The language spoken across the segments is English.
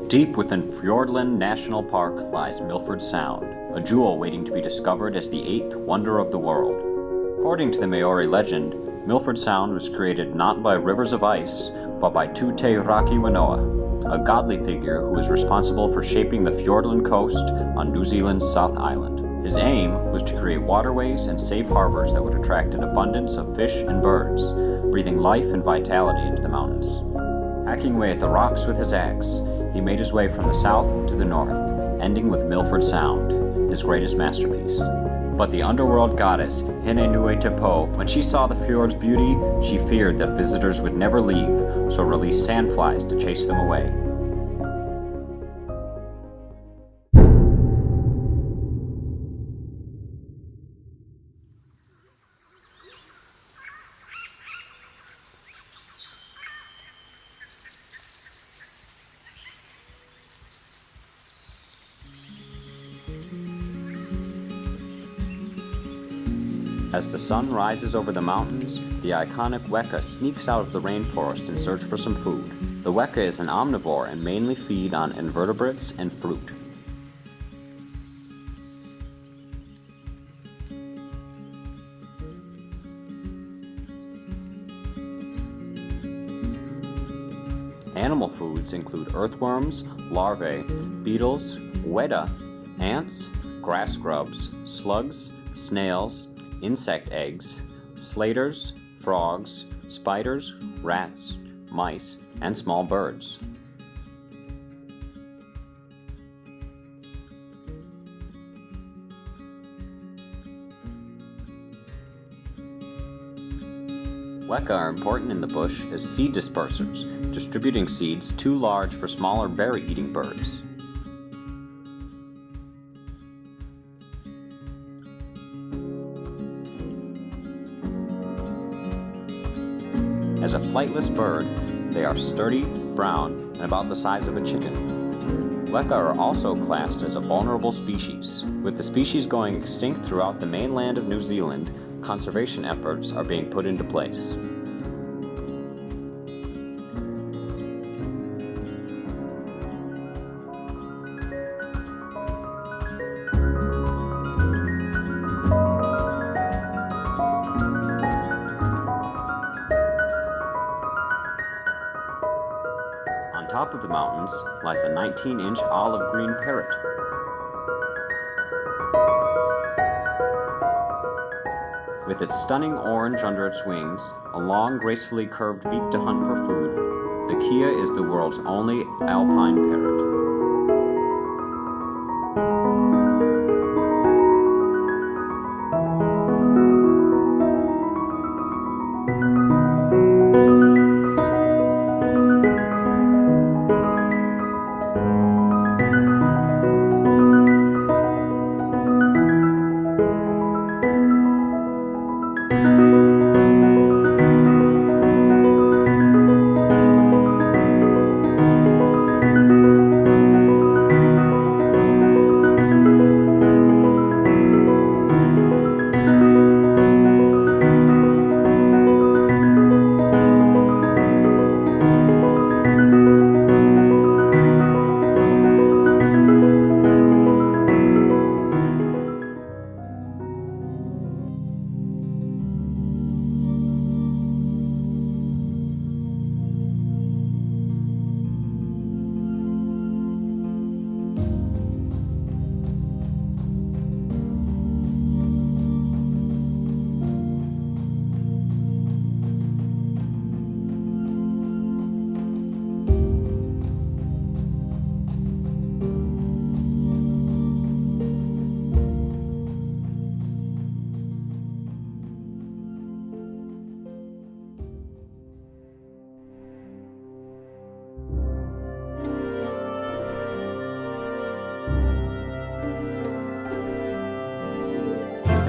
Deep within Fiordland National Park lies Milford Sound, a jewel waiting to be discovered as the eighth wonder of the world. According to the Maori legend, Milford Sound was created not by rivers of ice, but by Tute Raki Wanoa, a godly figure who was responsible for shaping the Fiordland coast on New Zealand's South Island. His aim was to create waterways and safe harbors that would attract an abundance of fish and birds, breathing life and vitality into the mountains. Hacking away at the rocks with his axe, he made his way from the south to the north, ending with Milford Sound, his greatest masterpiece. But the underworld goddess, Hinenue Te Po, when she saw the fjord's beauty, she feared that visitors would never leave, so released sandflies to chase them away. As the sun rises over the mountains, the iconic weka sneaks out of the rainforest in search for some food. The weka is an omnivore and mainly feed on invertebrates and fruit. Animal foods include earthworms, larvae, beetles, weta, ants, grass grubs, slugs, snails, insect eggs, slaters, frogs, spiders, rats, mice, and small birds. Weka are important in the bush as seed dispersers, distributing seeds too large for smaller berry-eating birds. As a flightless bird, they are sturdy, brown, and about the size of a chicken. Weka are also classed as a vulnerable species. With the species going extinct throughout the mainland of New Zealand, conservation efforts are being put into place. On top of the mountains lies a 19-inch olive green parrot. With its stunning orange under its wings, a long, gracefully curved beak to hunt for food, the kia is the world's only alpine parrot.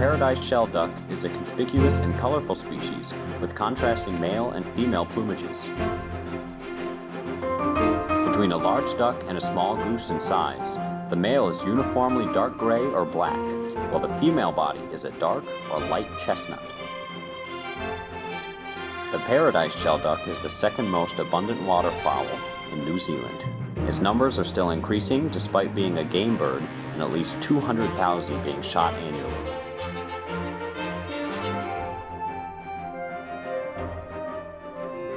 The paradise shell duck is a conspicuous and colorful species with contrasting male and female plumages. Between a large duck and a small goose in size, the male is uniformly dark gray or black, while the female body is a dark or light chestnut. The paradise shell duck is the second most abundant waterfowl in New Zealand. Its numbers are still increasing despite being a game bird and at least 200,000 being shot annually.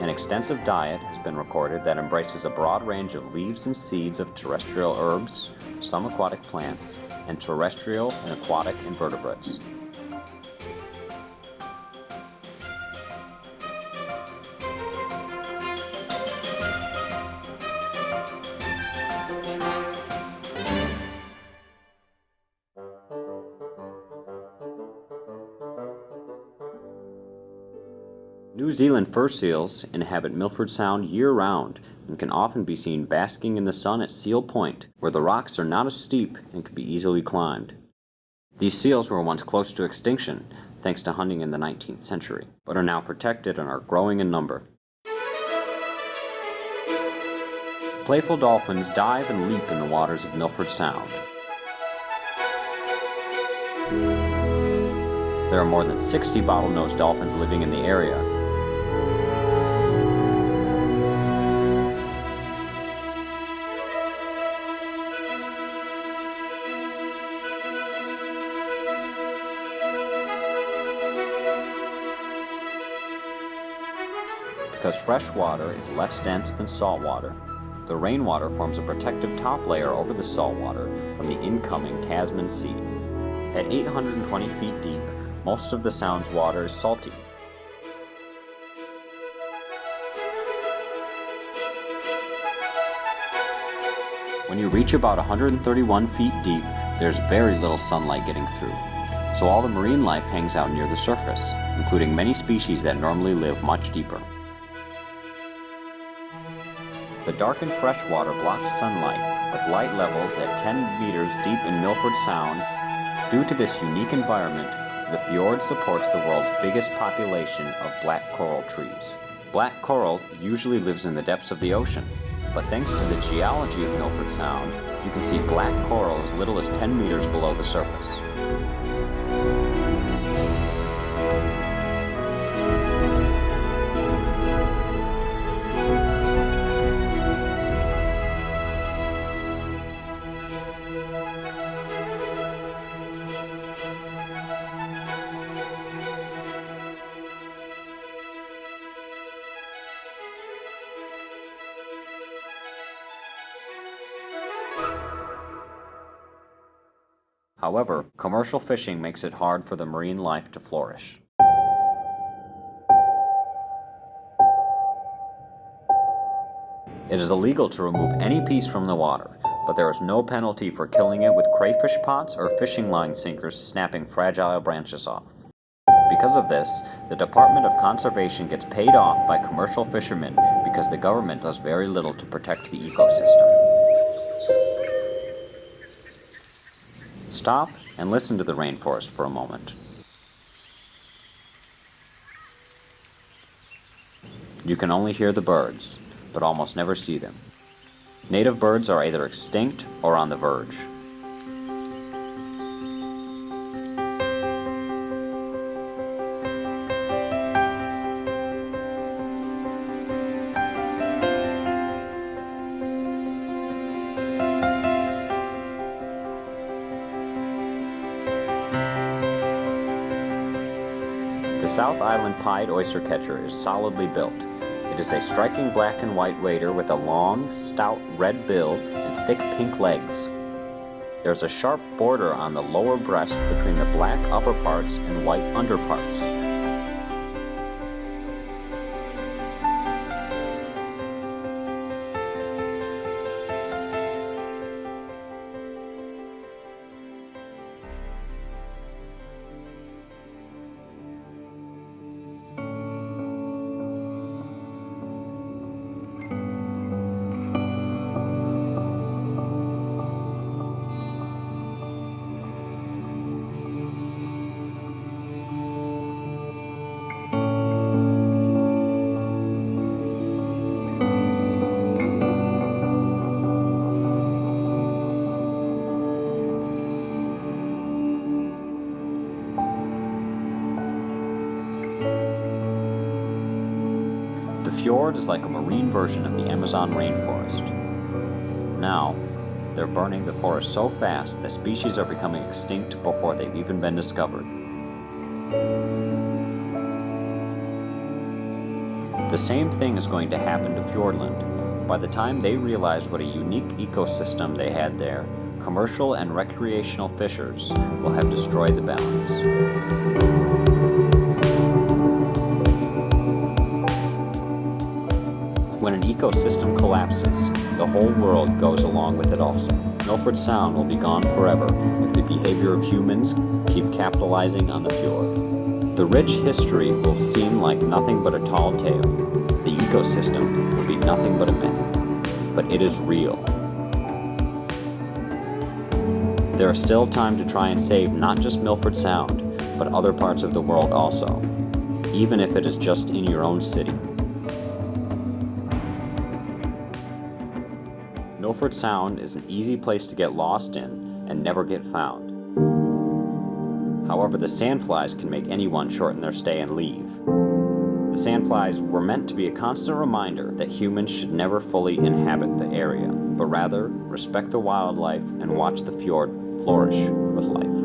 An extensive diet has been recorded that embraces a broad range of leaves and seeds of terrestrial herbs, some aquatic plants, and terrestrial and aquatic invertebrates. New Zealand fur seals inhabit Milford Sound year-round and can often be seen basking in the sun at Seal Point, where the rocks are not as steep and can be easily climbed. These seals were once close to extinction, thanks to hunting in the 19th century, but are now protected and are growing in number. Playful dolphins dive and leap in the waters of Milford Sound. There are more than 60 bottlenose dolphins living in the area. Because fresh water is less dense than salt water, the rainwater forms a protective top layer over the salt water from the incoming Tasman Sea. At 820 feet deep, most of the Sound's water is salty. When you reach about 131 feet deep, there's very little sunlight getting through, so all the marine life hangs out near the surface, including many species that normally live much deeper. The darkened fresh water blocks sunlight, with light levels at 10 meters deep in Milford Sound. Due to this unique environment, the fjord supports the world's biggest population of black coral trees. Black coral usually lives in the depths of the ocean, but thanks to the geology of Milford Sound, you can see black coral as little as 10 meters below the surface. However, commercial fishing makes it hard for the marine life to flourish. It is illegal to remove any piece from the water, but there is no penalty for killing it with crayfish pots or fishing line sinkers snapping fragile branches off. Because of this, the Department of Conservation gets paid off by commercial fishermen because the government does very little to protect the ecosystem. Stop and listen to the rainforest for a moment. You can only hear the birds, but almost never see them. Native birds are either extinct or on the verge. The South Island pied oyster catcher is solidly built. It is a striking black and white wader with a long, stout red bill and thick pink legs. There's a sharp border on the lower breast between the black upper parts and white underparts. The fjord is like a marine version of the Amazon rainforest. now, they're burning the forest so fast that species are becoming extinct before they've even been discovered. The same thing is going to happen to Fjordland. By the time they realize what a unique ecosystem they had there, commercial and recreational fishers will have destroyed the balance. When an ecosystem collapses, the whole world goes along with it also. Milford Sound will be gone forever if the behavior of humans keep capitalizing on the fjord. The rich history will seem like nothing but a tall tale. The ecosystem will be nothing but a myth. But it is real. There is still time to try and save not just Milford Sound, but other parts of the world also, even if it is just in your own city. Milford Sound is an easy place to get lost in and never get found. However, the sandflies can make anyone shorten their stay and leave. The sandflies were meant to be a constant reminder that humans should never fully inhabit the area, but rather respect the wildlife and watch the fjord flourish with life.